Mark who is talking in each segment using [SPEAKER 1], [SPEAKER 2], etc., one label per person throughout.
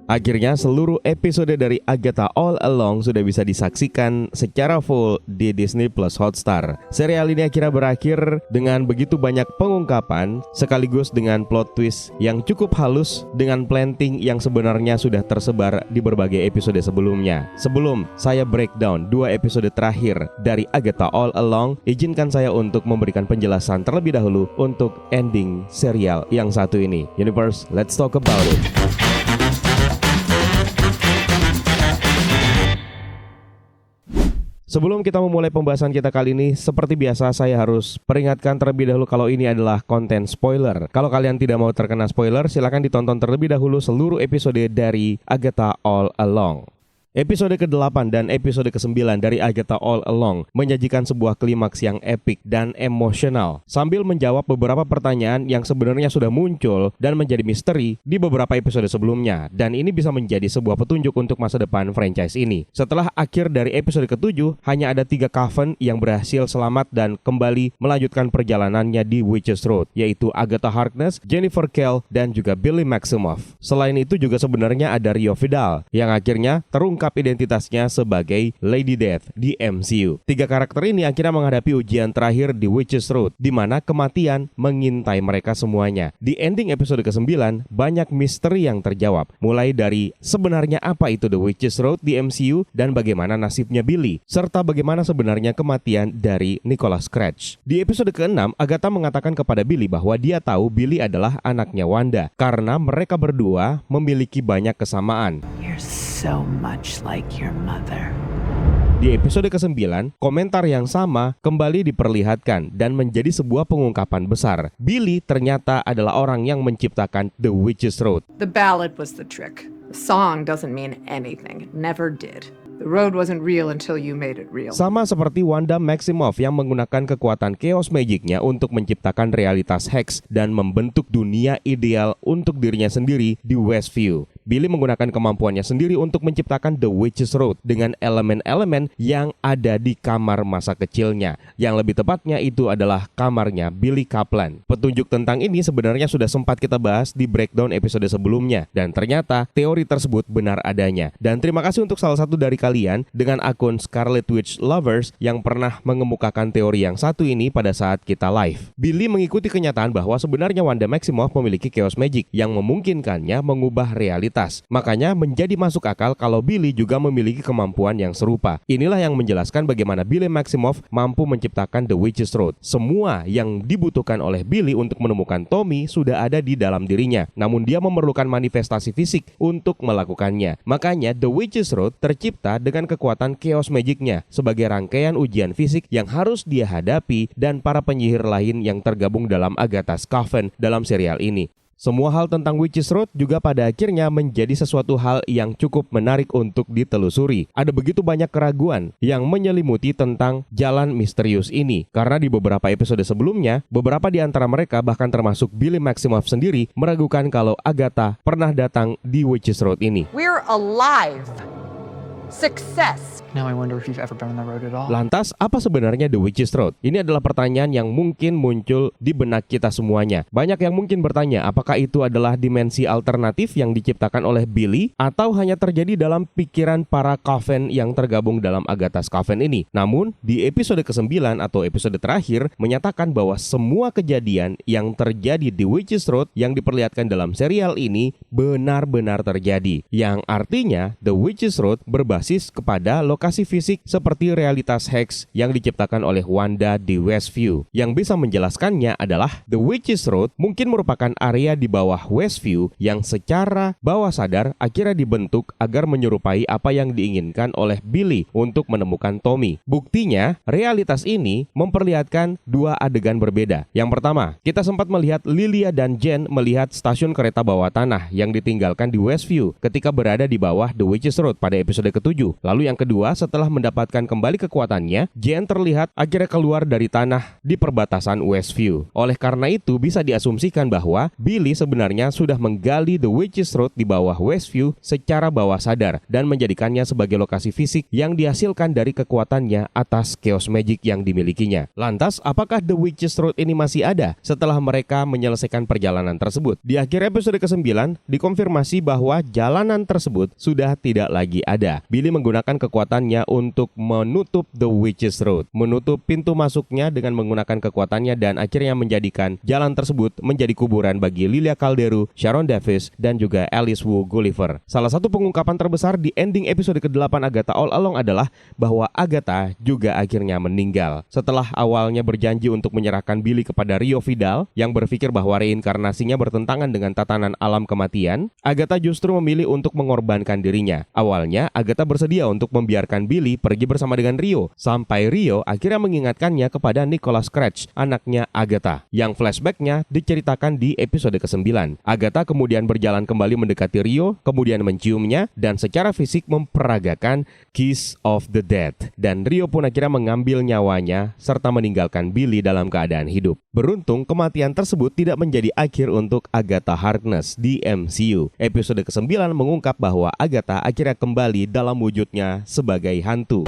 [SPEAKER 1] Akhirnya seluruh episode dari Agatha All Along sudah bisa disaksikan secara full di Disney Plus Hotstar. Serial ini akhirnya berakhir dengan begitu banyak pengungkapan sekaligus dengan plot twist yang cukup halus dengan planting yang sebenarnya sudah tersebar di berbagai episode sebelumnya. Sebelum saya breakdown 2 episode terakhir dari Agatha All Along, izinkan saya untuk memberikan penjelasan terlebih dahulu untuk ending serial yang satu ini. Universe, let's talk about it. Sebelum kita memulai pembahasan kita kali ini, seperti biasa saya harus peringatkan terlebih dahulu kalau ini adalah konten spoiler. Kalau kalian tidak mau terkena spoiler, silakan ditonton terlebih dahulu seluruh episode dari Agatha All Along. Episode ke-8 dan episode ke-9 dari Agatha All Along menyajikan sebuah klimaks yang epik dan emosional sambil menjawab beberapa pertanyaan yang sebenarnya sudah muncul dan menjadi misteri di beberapa episode sebelumnya, dan ini bisa menjadi sebuah petunjuk untuk masa depan franchise ini. Setelah akhir dari episode ke-7, hanya ada 3 Coven yang berhasil selamat dan kembali melanjutkan perjalanannya di Witches Road, yaitu Agatha Harkness, Jennifer Kale, dan juga Billy Maximoff. Selain itu juga sebenarnya ada Rio Vidal yang akhirnya terungkap identitasnya sebagai Lady Death di MCU. 3 karakter ini akhirnya menghadapi ujian terakhir di Witches Road, di mana kematian mengintai mereka semuanya. Di ending episode ke-9, banyak misteri yang terjawab, mulai dari sebenarnya apa itu The Witches Road di MCU dan bagaimana nasibnya Billy, serta bagaimana sebenarnya kematian dari Nicholas Scratch. Di episode ke-6, Agatha mengatakan kepada Billy bahwa dia tahu Billy adalah anaknya Wanda karena mereka berdua memiliki banyak kesamaan.
[SPEAKER 2] So much like your mother.
[SPEAKER 1] Di episode ke-9, komentar yang sama kembali diperlihatkan dan menjadi sebuah pengungkapan besar. Billy ternyata adalah orang yang menciptakan The Witches Road.
[SPEAKER 3] The ballad was the trick. The song doesn't mean anything. It never did. The road wasn't real until you made it real.
[SPEAKER 1] Sama seperti Wanda Maximoff yang menggunakan kekuatan chaos magicnya untuk menciptakan realitas hex dan membentuk dunia ideal untuk dirinya sendiri di Westview. Billy menggunakan kemampuannya sendiri untuk menciptakan The Witches Road dengan elemen-elemen yang ada di kamar masa kecilnya. Yang lebih tepatnya itu adalah kamarnya Billy Kaplan. Petunjuk tentang ini sebenarnya sudah sempat kita bahas di breakdown episode sebelumnya, dan ternyata teori tersebut benar adanya. Dan terima kasih untuk salah satu dari kalian dengan akun Scarlet Witch Lovers yang pernah mengemukakan teori yang satu ini pada saat kita live. Billy mengikuti kenyataan bahwa sebenarnya Wanda Maximoff memiliki chaos magic yang memungkinkannya mengubah realitas. Makanya menjadi masuk akal kalau Billy juga memiliki kemampuan yang serupa. Inilah yang menjelaskan bagaimana Billy Maximoff mampu menciptakan The Witches Road. Semua yang dibutuhkan oleh Billy untuk menemukan Tommy sudah ada di dalam dirinya, namun dia memerlukan manifestasi fisik untuk melakukannya. Makanya The Witches Road tercipta dengan kekuatan chaos magicnya sebagai rangkaian ujian fisik yang harus dia hadapi dan para penyihir lain yang tergabung dalam Agatha's Coven dalam serial ini. Semua hal tentang Witches Road juga pada akhirnya menjadi sesuatu hal yang cukup menarik untuk ditelusuri. Ada begitu banyak keraguan yang menyelimuti tentang jalan misterius ini, karena di beberapa episode sebelumnya, beberapa di antara mereka bahkan termasuk Billy Maximoff sendiri meragukan kalau Agatha pernah datang di Witches Road ini.
[SPEAKER 3] We're alive. Success.
[SPEAKER 2] Now I wonder if you've ever been on the road at all.
[SPEAKER 1] Lantas, apa sebenarnya The Witches Road? Ini adalah pertanyaan yang mungkin muncul di benak kita semuanya. Banyak yang mungkin bertanya, apakah itu adalah dimensi alternatif yang diciptakan oleh Billy, atau hanya terjadi dalam pikiran para Coven yang tergabung dalam Agatha's Coven ini. Namun, di episode ke-9 atau episode terakhir, menyatakan bahwa semua kejadian yang terjadi di Witches Road yang diperlihatkan dalam serial ini benar-benar terjadi. Yang artinya, The Witches Road berbasis kepada lokasi fisik seperti realitas hex yang diciptakan oleh Wanda di Westview. Yang bisa menjelaskannya adalah The Witches Road mungkin merupakan area di bawah Westview yang secara bawah sadar akhirnya dibentuk agar menyerupai apa yang diinginkan oleh Billy untuk menemukan Tommy. Buktinya, realitas ini memperlihatkan 2 adegan berbeda. Yang pertama, kita sempat melihat Lilia dan Jen melihat stasiun kereta bawah tanah yang ditinggalkan di Westview ketika berada di bawah The Witches Road pada episode ke-7. setuju. Lalu yang kedua, setelah mendapatkan kembali kekuatannya, Jen terlihat akhirnya keluar dari tanah di perbatasan Westview. Oleh karena itu, bisa diasumsikan bahwa Billy sebenarnya sudah menggali The Witch's Road di bawah Westview secara bawah sadar dan menjadikannya sebagai lokasi fisik yang dihasilkan dari kekuatannya atas chaos magic yang dimilikinya. Lantas, apakah The Witch's Road ini masih ada setelah mereka menyelesaikan perjalanan tersebut? Di akhir episode ke-9, dikonfirmasi bahwa jalanan tersebut sudah tidak lagi ada. Billy menggunakan kekuatannya untuk menutup The Witch's Road, menutup pintu masuknya dengan menggunakan kekuatannya dan akhirnya menjadikan jalan tersebut menjadi kuburan bagi Lilia Calderu, Sharon Davis, dan juga Alice Wu Gulliver. Salah satu pengungkapan terbesar di ending episode ke-8 Agatha All Along adalah bahwa Agatha juga akhirnya meninggal. Setelah awalnya berjanji untuk menyerahkan Billy kepada Rio Vidal yang berpikir bahwa reinkarnasinya bertentangan dengan tatanan alam kematian, Agatha justru memilih untuk mengorbankan dirinya. Awalnya, Agatha bersedia untuk membiarkan Billy pergi bersama dengan Rio, sampai Rio akhirnya mengingatkannya kepada Nicholas Scratch, anaknya Agatha, yang flashbacknya diceritakan di episode ke-9. Agatha kemudian berjalan kembali mendekati Rio, kemudian menciumnya, dan secara fisik memperagakan Kiss of the Dead. Dan Rio pun akhirnya mengambil nyawanya, serta meninggalkan Billy dalam keadaan hidup. Beruntung, kematian tersebut tidak menjadi akhir untuk Agatha Harkness di MCU. Episode ke-9 mengungkap bahwa Agatha akhirnya kembali dalam wujudnya sebagai hantu.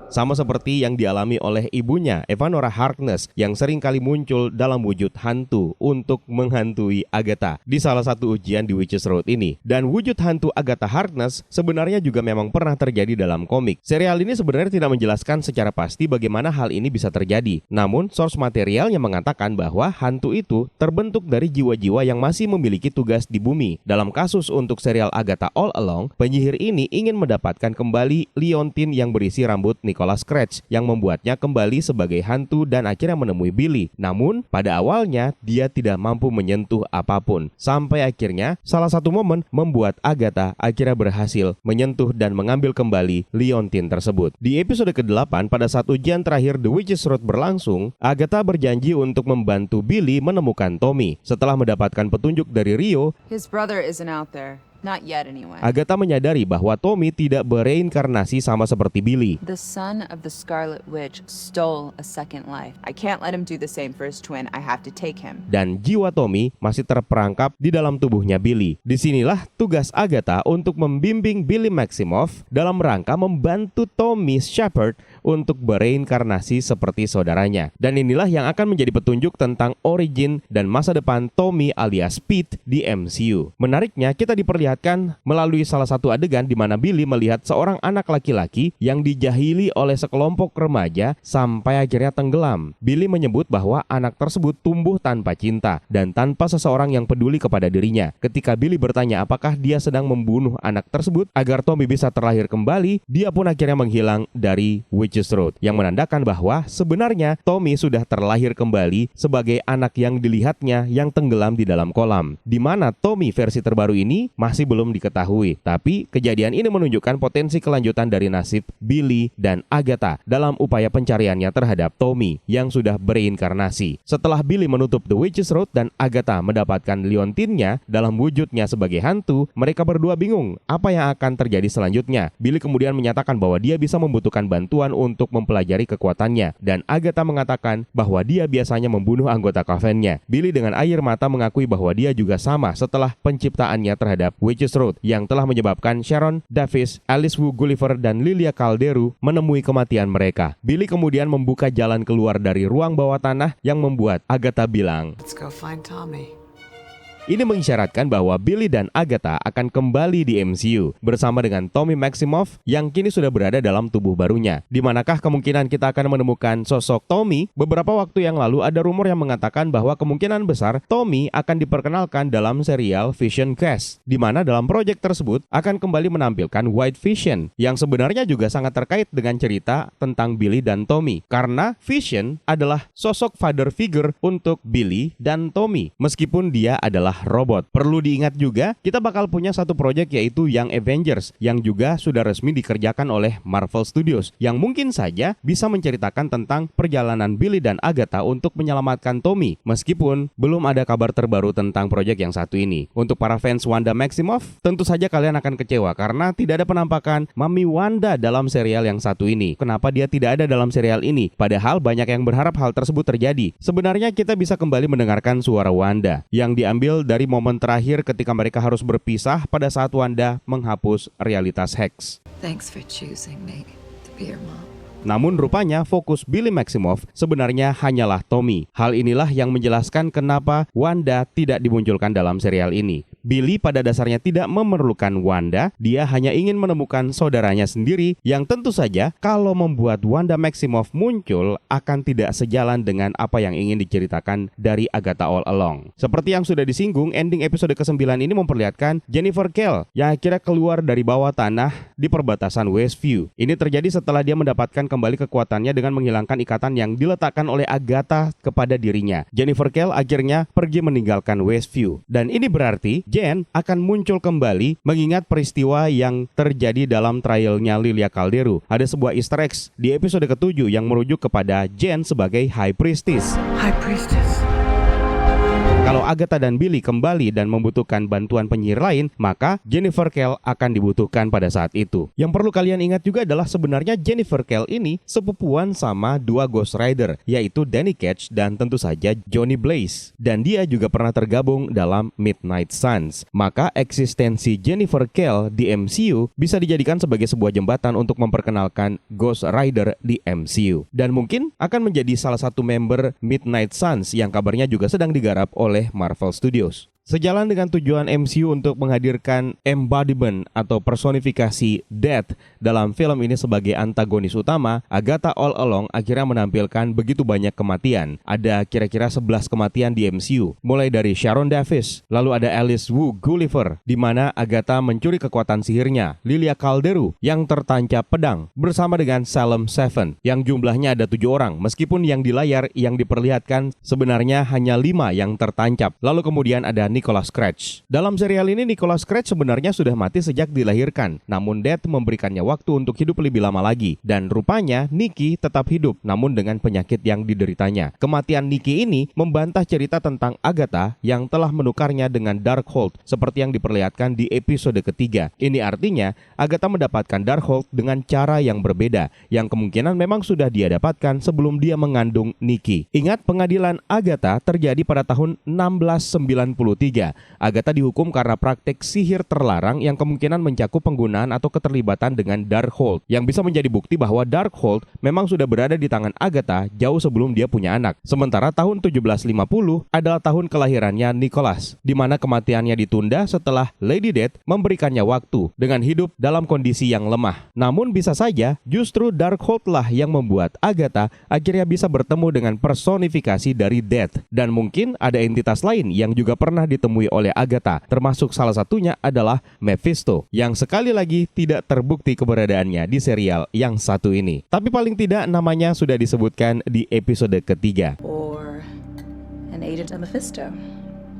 [SPEAKER 1] Sama seperti yang dialami oleh ibunya, Evanora Harkness, yang sering kali muncul dalam wujud hantu untuk menghantui Agatha di salah satu ujian di Witch's Road ini. Dan wujud hantu Agatha Harkness sebenarnya juga memang pernah terjadi dalam komik. Serial ini sebenarnya tidak menjelaskan secara pasti bagaimana hal ini bisa terjadi. Namun, source materialnya mengatakan bahwa hantu itu terbentuk dari jiwa-jiwa yang masih memiliki tugas di bumi. Dalam kasus untuk serial Agatha All Along, penyihir ini ingin mendapatkan kembali liontin yang berisi rambut Nicholas Scratch yang membuatnya kembali sebagai hantu dan akhirnya menemui Billy. Namun, pada awalnya dia tidak mampu menyentuh apapun. Sampai akhirnya, salah satu momen membuat Agatha akhirnya berhasil menyentuh dan mengambil kembali liontin tersebut. Di episode ke-8, pada saat ujian terakhir The Witch's Road berlangsung, Agatha berjanji untuk membantu Billy menemukan Tommy. Setelah mendapatkan petunjuk dari Rio,
[SPEAKER 4] His brother isn't out there. Not yet anyway.
[SPEAKER 1] Agatha menyadari bahwa Tommy tidak bereinkarnasi sama seperti Billy.
[SPEAKER 4] The son of the Scarlet Witch stole a second life. I can't let him do the same for his twin. I have to take him.
[SPEAKER 1] Dan jiwa Tommy masih terperangkap di dalam tubuhnya Billy. Disinilah tugas Agatha untuk membimbing Billy Maximoff dalam rangka membantu Tommy Shepard untuk bereinkarnasi seperti saudaranya. Dan inilah yang akan menjadi petunjuk tentang origin dan masa depan Tommy alias Pete di MCU. Menariknya, kita diperlihatkan melalui salah satu adegan di mana Billy melihat seorang anak laki-laki yang dijahili oleh sekelompok remaja sampai akhirnya tenggelam. Billy menyebut bahwa anak tersebut tumbuh tanpa cinta dan tanpa seseorang yang peduli kepada dirinya. Ketika Billy bertanya apakah dia sedang membunuh anak tersebut agar Tommy bisa terlahir kembali, dia pun akhirnya menghilang dari Witch's Road, yang menandakan bahwa sebenarnya Tommy sudah terlahir kembali sebagai anak yang dilihatnya yang tenggelam di dalam kolam. Di mana Tommy versi terbaru ini masih belum diketahui. Tapi kejadian ini menunjukkan potensi kelanjutan dari nasib Billy dan Agatha dalam upaya pencariannya terhadap Tommy yang sudah bereinkarnasi. Setelah Billy menutup The Witch's Road dan Agatha mendapatkan liontinnya dalam wujudnya sebagai hantu, mereka berdua bingung apa yang akan terjadi selanjutnya. Billy kemudian menyatakan bahwa dia bisa membutuhkan bantuan untuk mempelajari kekuatannya, dan Agatha mengatakan bahwa dia biasanya membunuh anggota coven-nya. Billy dengan air mata mengakui bahwa dia juga sama setelah penciptaannya terhadap Witch's Road yang telah menyebabkan Sharon Davis, Alice Wu Gulliver, dan Lilia Calderu menemui kematian mereka. Billy kemudian membuka jalan keluar dari ruang bawah tanah yang membuat Agatha bilang,
[SPEAKER 2] Let's go find Tommy.
[SPEAKER 1] ini mengisyaratkan bahwa Billy dan Agatha akan kembali di MCU bersama dengan Tommy Maximoff yang kini sudah berada dalam tubuh barunya. Di manakah kemungkinan kita akan menemukan sosok Tommy? Beberapa waktu yang lalu ada rumor yang mengatakan bahwa kemungkinan besar Tommy akan diperkenalkan dalam serial Vision Quest, di mana dalam proyek tersebut akan kembali menampilkan White Vision yang sebenarnya juga sangat terkait dengan cerita tentang Billy dan Tommy, karena Vision adalah sosok father figure untuk Billy dan Tommy meskipun dia adalah adalah robot. Perlu diingat juga, kita bakal punya satu proyek yaitu Young Avengers yang juga sudah resmi dikerjakan oleh Marvel Studios yang mungkin saja bisa menceritakan tentang perjalanan Billy dan Agatha untuk menyelamatkan Tommy. Meskipun belum ada kabar terbaru tentang proyek yang satu ini. Untuk para fans Wanda Maximoff, tentu saja kalian akan kecewa karena tidak ada penampakan Mami Wanda dalam serial yang satu ini. Kenapa dia tidak ada dalam serial ini? Padahal banyak yang berharap hal tersebut terjadi. Sebenarnya kita bisa kembali mendengarkan suara Wanda yang diambil dari momen terakhir ketika mereka harus berpisah pada saat Wanda menghapus realitas Hex.
[SPEAKER 5] Thanks for choosing me to be your mom.
[SPEAKER 1] Namun rupanya fokus Billy Maximoff sebenarnya hanyalah Tommy. Hal inilah yang menjelaskan kenapa Wanda tidak dimunculkan dalam serial ini. Billy pada dasarnya tidak memerlukan Wanda, dia hanya ingin menemukan saudaranya sendiri yang tentu saja kalau membuat Wanda Maximoff muncul akan tidak sejalan dengan apa yang ingin diceritakan dari Agatha All Along. Seperti yang sudah disinggung, ending episode ke-9 ini memperlihatkan Jennifer Kale yang akhirnya keluar dari bawah tanah di perbatasan Westview. Ini terjadi setelah dia mendapatkan kembali kekuatannya dengan menghilangkan ikatan yang diletakkan oleh Agatha kepada dirinya. Jennifer Kale akhirnya pergi meninggalkan Westview. Dan ini berarti Jen akan muncul kembali mengingat peristiwa yang terjadi dalam trialnya Lilia Calderu. Ada sebuah easter eggs di episode ke-7 yang merujuk kepada Jen sebagai High Priestess.
[SPEAKER 2] High Priestess.
[SPEAKER 1] Kalau Agatha dan Billy kembali dan membutuhkan bantuan penyihir lain, maka Jennifer Kale akan dibutuhkan pada saat itu. Yang perlu kalian ingat juga adalah sebenarnya Jennifer Kale ini sepupuan sama dua Ghost Rider, yaitu Danny Ketch dan tentu saja Johnny Blaze. Dan dia juga pernah tergabung dalam Midnight Suns. Maka eksistensi Jennifer Kale di MCU bisa dijadikan sebagai sebuah jembatan untuk memperkenalkan Ghost Rider di MCU. Dan mungkin akan menjadi salah satu member Midnight Suns yang kabarnya juga sedang digarap oleh Marvel Studios. Sejalan dengan tujuan MCU untuk menghadirkan embodiment atau personifikasi Death dalam film ini sebagai antagonis utama, Agatha All Along akhirnya menampilkan begitu banyak kematian. Ada kira-kira 11 kematian di MCU, mulai dari Sharon Davis, lalu ada Alice Wu Gulliver, di mana Agatha mencuri kekuatan sihirnya, Lilia Calderu yang tertancap pedang, bersama dengan Salem Seven, yang jumlahnya ada 7 orang, meskipun yang di layar yang diperlihatkan sebenarnya hanya 5 yang tertancap. Lalu kemudian ada Nicholas Scratch. Dalam serial ini Nicholas Scratch sebenarnya sudah mati sejak dilahirkan, namun Death memberikannya waktu untuk hidup lebih lama lagi. Dan rupanya Nikki tetap hidup, namun dengan penyakit yang dideritanya. Kematian Nikki ini membantah cerita tentang Agatha yang telah menukarnya dengan Darkhold, seperti yang diperlihatkan di episode ketiga. Ini artinya Agatha mendapatkan Darkhold dengan cara yang berbeda, yang kemungkinan memang sudah dia dapatkan sebelum dia mengandung Nikki. Ingat, pengadilan Agatha terjadi pada tahun 1693. Agatha dihukum karena praktek sihir terlarang yang kemungkinan mencakup penggunaan atau keterlibatan dengan Darkhold, yang bisa menjadi bukti bahwa Darkhold memang sudah berada di tangan Agatha jauh sebelum dia punya anak. Sementara tahun 1750 adalah tahun kelahirannya Nicholas, di mana kematiannya ditunda setelah Lady Death memberikannya waktu dengan hidup dalam kondisi yang lemah. Namun bisa saja justru Darkhold lah yang membuat Agatha akhirnya bisa bertemu dengan personifikasi dari Death, dan mungkin ada entitas lain yang juga pernah ditemui oleh Agatha, termasuk salah satunya adalah Mephisto, yang sekali lagi tidak terbukti keberadaannya di serial yang satu ini. Tapi paling tidak namanya sudah disebutkan di episode ketiga.
[SPEAKER 5] Or an agent of Mephisto.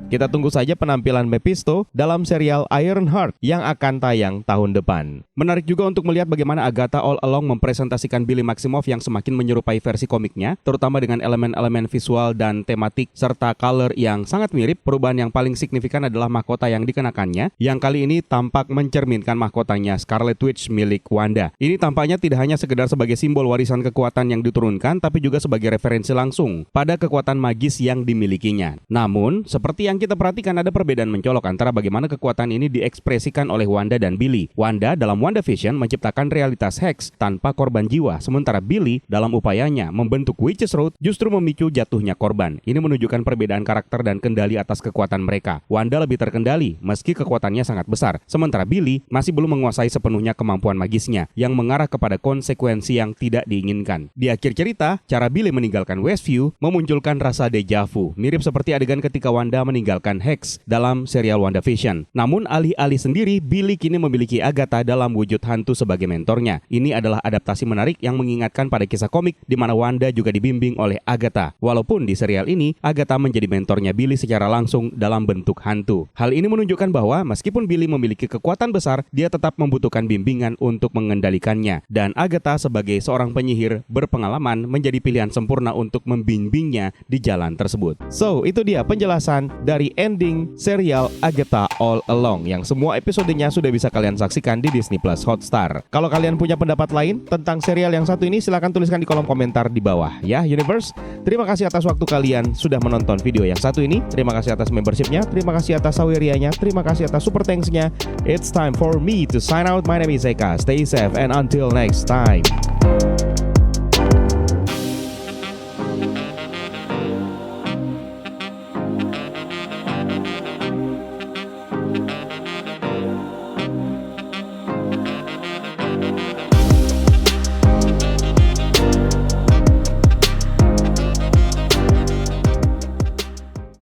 [SPEAKER 1] Kita tunggu saja penampilan Mephisto dalam serial Ironheart yang akan tayang tahun depan. Menarik juga untuk melihat bagaimana Agatha All Along mempresentasikan Billy Maximoff yang semakin menyerupai versi komiknya, terutama dengan elemen-elemen visual dan tematik serta color yang sangat mirip. Perubahan yang paling signifikan adalah mahkota yang dikenakannya, yang kali ini tampak mencerminkan mahkotanya Scarlet Witch milik Wanda. Ini tampaknya tidak hanya sekedar sebagai simbol warisan kekuatan yang diturunkan, tapi juga sebagai referensi langsung pada kekuatan magis yang dimilikinya. Namun, seperti yang kita perhatikan, ada perbedaan mencolok antara bagaimana kekuatan ini diekspresikan oleh Wanda dan Billy. Wanda dalam WandaVision menciptakan realitas Hex tanpa korban jiwa, sementara Billy dalam upayanya membentuk Witch's Road justru memicu jatuhnya korban. Ini menunjukkan perbedaan karakter dan kendali atas kekuatan mereka. Wanda lebih terkendali meski kekuatannya sangat besar, sementara Billy masih belum menguasai sepenuhnya kemampuan magisnya yang mengarah kepada konsekuensi yang tidak diinginkan. Di akhir cerita, cara Billy meninggalkan Westview memunculkan rasa deja vu, mirip seperti adegan ketika Wanda meninggalkan meninggalkan Hex dalam serial WandaVision. Namun alih-alih sendiri, Billy kini memiliki Agatha dalam wujud hantu sebagai mentornya. Ini adalah adaptasi menarik yang mengingatkan pada kisah komik di mana Wanda juga dibimbing oleh Agatha. Walaupun di serial ini, Agatha menjadi mentornya Billy secara langsung dalam bentuk hantu. Hal ini menunjukkan bahwa meskipun Billy memiliki kekuatan besar, dia tetap membutuhkan bimbingan untuk mengendalikannya. Dan Agatha sebagai seorang penyihir berpengalaman menjadi pilihan sempurna untuk membimbingnya di jalan tersebut. So, itu dia penjelasan dari ending serial Agatha All Along yang semua episodenya sudah bisa kalian saksikan di Disney Plus Hotstar. Kalau kalian punya pendapat lain tentang serial yang satu ini, silahkan tuliskan di kolom komentar di bawah ya, Universe. Terima kasih atas waktu kalian sudah menonton video yang satu ini. Terima kasih atas membershipnya, terima kasih atas sawerianya, terima kasih atas super thanks-nya. It's time for me to sign out. My name is Eka. Stay safe and until next time.